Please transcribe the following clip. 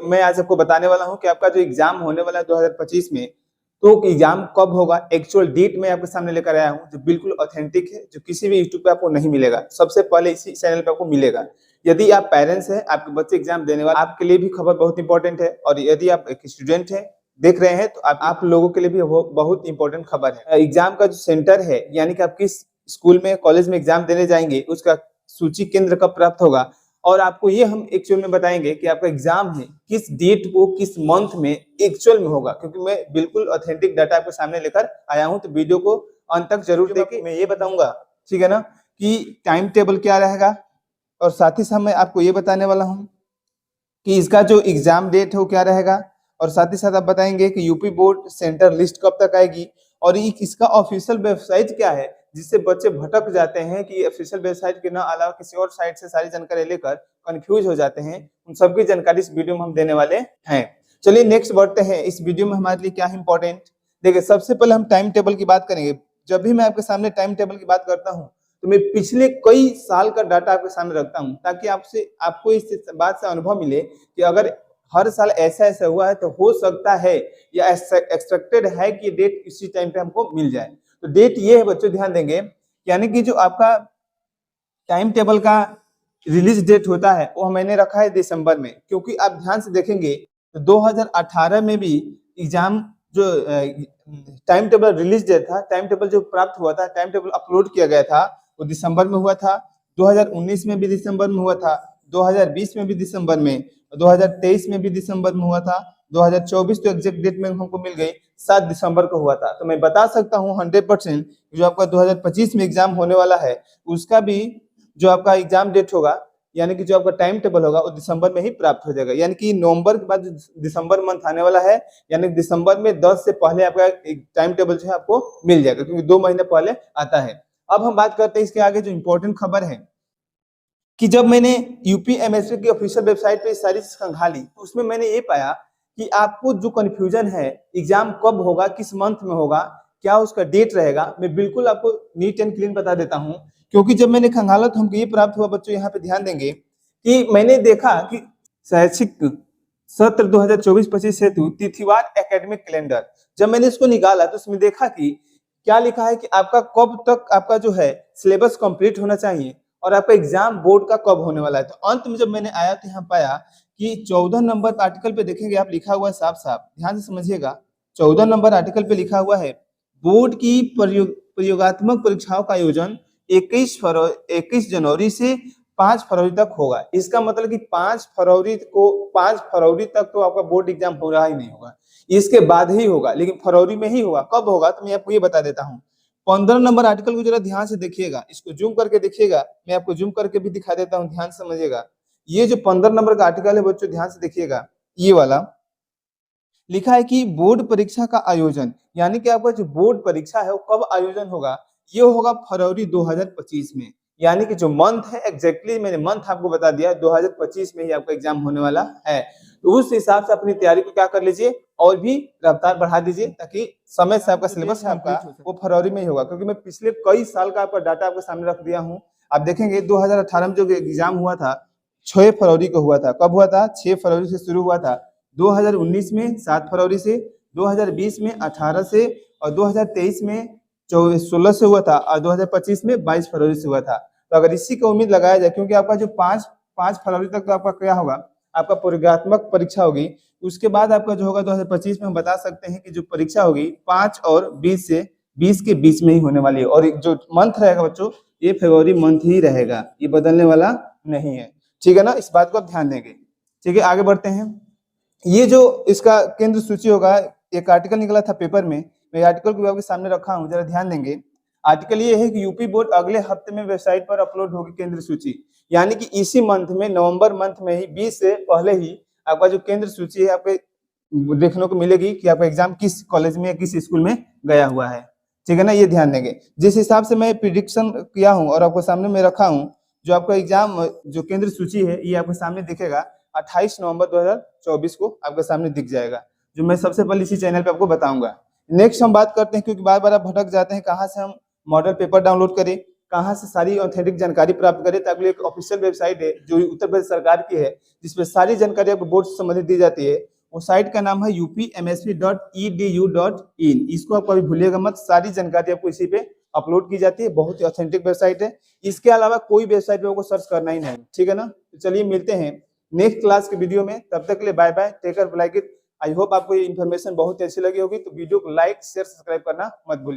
मैं आज आपको बताने वाला हूं कि आपका जो एग्जाम होने वाला है 2025 में, तो एग्जाम कब होगा, एक्चुअल डेट मैं आपके सामने लेकर आया हूं जो बिल्कुल ऑथेंटिक है, जो किसी भी यूट्यूब पे आपको नहीं मिलेगा। सबसे पहले इसी चैनल पे आपको मिलेगा। यदि आप पेरेंट्स हैं, आपके बच्चे एग्जाम देने वाले, आपके लिए भी खबर बहुत इंपॉर्टेंट है। और यदि आप एक स्टूडेंट हैं, देख रहे हैं, तो आप लोगों के लिए भी बहुत इंपॉर्टेंट खबर है। एग्जाम का जो सेंटर है, यानी कि आप किस स्कूल में, कॉलेज में एग्जाम देने जाएंगे, उसका सूची केंद्र कब प्राप्त होगा, और आपको ये हम एक्चुअल में बताएंगे कि आपका एग्जाम है किस डेट को, किस मंथ में एक्चुअल में होगा। क्योंकि मैं बिल्कुल ऑथेंटिक डाटा आपके सामने लेकर आया हूं, तो वीडियो को अंत तक जरूर देखिए। मैं ये बताऊंगा, ठीक है ना, कि टाइम टेबल क्या रहेगा, और साथ ही साथ मैं आपको ये बताने वाला हूं कि इसका जो एग्जाम डेट है वो क्या रहेगा, और साथ ही साथ आप बताएंगे कि यूपी बोर्ड सेंटर लिस्ट कब तक आएगी, और इसका ऑफिशियल वेबसाइट क्या है, जिससे बच्चे भटक जाते हैं कि ऑफिशियल वेबसाइट के ना अलावा किसी और साइट से सारी जानकारी लेकर कंफ्यूज हो जाते हैं। उन सबकी जानकारी इस वीडियो में हम देने वाले हैं। चलिए नेक्स्ट बढ़ते हैं। इस वीडियो में हमारे लिए क्या है इंपॉर्टेंट, देखिए सबसे पहले हम टाइम टेबल की बात करेंगे। जब भी मैं आपके सामने टाइम टेबल की बात करता हूँ, तो मैं पिछले कई साल का डाटा आपके सामने रखता हूँ, ताकि आपको इस बात से अनुभव मिले कि अगर हर साल ऐसा ऐसा हुआ है तो हो सकता है या एक्सपेक्टेड है कि डेट इसी टाइम पे हमको मिल जाए। तो डेट ये है बच्चों, ध्यान देंगे, यानी कि जो आपका टाइम टेबल का रिलीज डेट होता है वो मैंने रखा है दिसंबर में, क्योंकि आप ध्यान से देखेंगे तो 2018 में भी एग्जाम जो टाइम टेबल रिलीज डेट था, टाइम टेबल जो प्राप्त हुआ था, टाइम टेबल अपलोड किया गया था, वो दिसंबर में हुआ था। 2019 में भी दिसंबर में हुआ था, 2020 में भी दिसंबर में, 2023 में भी दिसंबर में हुआ था, 2024 तो एग्जैक्ट डेट में हमको मिल गई 7 दिसंबर को हुआ था। तो मैं बता सकता हूँ 100% जो आपका 2025 में एग्जाम होने वाला है, उसका भी जो आपका एग्जाम डेट होगा, यानी कि जो आपका टाइम टेबल होगा, वो दिसंबर में ही प्राप्त हो जाएगा। यानी कि नवंबर के बाद दिसंबर मंथ आने वाला है, यानी दिसंबर में 10 से पहले आपका टाइम टेबल जो है आपको मिल जाएगा, क्योंकि 2 महीने पहले आता है। अब हम बात करते हैं इसके आगे जो इंपॉर्टेंट खबर है, कि जब मैंने यूपीएमएससी की ऑफिशियल वेबसाइट पे सारी चीज खंगाली, तो उसमें मैंने ये पाया कि आपको जो कंफ्यूजन है एग्जाम कब होगा, किस मंथ में होगा, क्या उसका डेट रहेगा, मैं बिल्कुल आपको नीट एंड क्लीन बता देता हूं। क्योंकि जब मैंने खंगाला तो हमको ये प्राप्त हुआ, बच्चों यहाँ पे ध्यान देंगे, कि मैंने देखा कि शैक्षिक सत्र 2024-25 हेतु तिथिवार एकेडमिक कैलेंडर, जब मैंने इसको निकाला तो उसमें देखा कि क्या लिखा है कि आपका कब तक आपका जो है सिलेबस कंप्लीट होना चाहिए, और आपका एग्जाम बोर्ड का कब होने वाला है। तो अंत में जब मैंने आया तो यहाँ पाया कि 14 नंबर आर्टिकल पे देखेंगे आप, लिखा हुआ है साफ साफ, ध्यान से समझिएगा। 14 नंबर आर्टिकल पे लिखा हुआ है, बोर्ड की प्रयोगात्मक परीक्षाओं का आयोजन 21 जनवरी से 5 फरवरी तक होगा। इसका मतलब कि 5 फरवरी तक तो आपका बोर्ड एग्जाम हो रहा ही नहीं होगा, इसके बाद ही होगा, लेकिन फरवरी में ही होगा। कब होगा तो मैं आपको ये बता देता हूँ। 15 नंबर आर्टिकल को जरा ध्यान से देखिएगा, इसको जूम करके देखिएगा, मैं आपको जूम करके भी दिखा देता हूँ, ध्यान से समझिएगा। ये जो 15 नंबर का आर्टिकल है बच्चों, ध्यान से देखिएगा, ये वाला लिखा है कि बोर्ड परीक्षा का आयोजन, यानी कि आपका जो बोर्ड परीक्षा है वो कब आयोजन होगा, ये होगा फरवरी 2025 में। यानी कि जो मंथ है, एग्जैक्टली मैंने मंथ आपको बता दिया, 2025 में ही आपका एग्जाम होने वाला है। तो उस हिसाब से अपनी तैयारी को क्या कर लीजिए, और भी रफ्तार बढ़ा दीजिए, ताकि समय से आपका सिलेबस आपका वो फरवरी में ही होगा। क्योंकि मैं पिछले कई साल का आपका डाटा आपके सामने रख दिया हूँ। आप देखेंगे 2018 में जो एग्जाम हुआ था 6 फरवरी को हुआ था। कब हुआ था? 6 फरवरी से शुरू हुआ था। 2019 में 7 फरवरी से, 2020 में 18 से, और 2023 में 16 से हुआ था, और 2025 में 22 फरवरी से हुआ था। तो अगर इसी का उम्मीद लगाया जाए, क्योंकि आपका जो 5 फरवरी तक तो आपका क्या होगा, आपका प्रयोगात्मक परीक्षा होगी। उसके बाद आपका जो होगा 2025 में हम बता सकते हैं कि जो परीक्षा होगी 5 और 20 के बीच में ही होने वाली है। और जो मंथ रहेगा बच्चों, ये फरवरी मंथ ही रहेगा, ये बदलने वाला नहीं है, ठीक है ना। इस बात को आप ध्यान देंगे, ठीक है। आगे बढ़ते हैं। ये जो इसका केंद्र सूची होगा, एक आर्टिकल निकला था पेपर में, मैं आर्टिकल को आपके सामने रखा हूं, जरा ध्यान देंगे। आर्टिकल ये है कि यूपी बोर्ड अगले हफ्ते में वेबसाइट पर अपलोड होगी केंद्र सूची, यानी कि इसी मंथ में, नवंबर मंथ में ही, 20 से पहले ही आपका जो केंद्र सूची है आपके देखने को मिलेगी कि आपका एग्जाम किस कॉलेज में या किस स्कूल में गया हुआ है, ठीक है ना। ये ध्यान देंगे। जिस हिसाब से मैं प्रिडिक्शन किया हूँ और आपको सामने में रखा हूँ, जो आपका एग्जाम जो केंद्र सूची है ये आपके सामने दिखेगा 28 नवंबर 2024 को आपके सामने दिख जाएगा, जो मैं सबसे पहले इसी चैनल पे आपको बताऊंगा। नेक्स्ट हम बात करते हैं, क्योंकि बार बार आप भटक जाते हैं कहाँ से हम मॉडल पेपर डाउनलोड करें। कहाँ से सारी ऑथेंटिक जानकारी प्राप्त करें, ताकि एक ऑफिशियल वेबसाइट है जो उत्तर प्रदेश सरकार की है, जिसपे सारी जानकारी आपको बोर्ड से संबंधित दी जाती है। वो साइट का नाम है upmsp.edu.in। इसको आप कभी भूलिएगा मत, सारी जानकारी आपको इसी पे अपलोड की जाती है। बहुत ही ऑथेंटिक वेबसाइट है, इसके अलावा कोई वेबसाइट पे आपको सर्च करना ही नहीं, ठीक है ना। तो चलिए मिलते हैं नेक्स्ट क्लास के वीडियो में, तब तक के लिए bye bye, take care, like it. I hope आपको ये इन्फॉर्मेशन बहुत ही अच्छी लगी होगी। तो वीडियो को लाइक शेयर सब्सक्राइब करना मत भूलिए।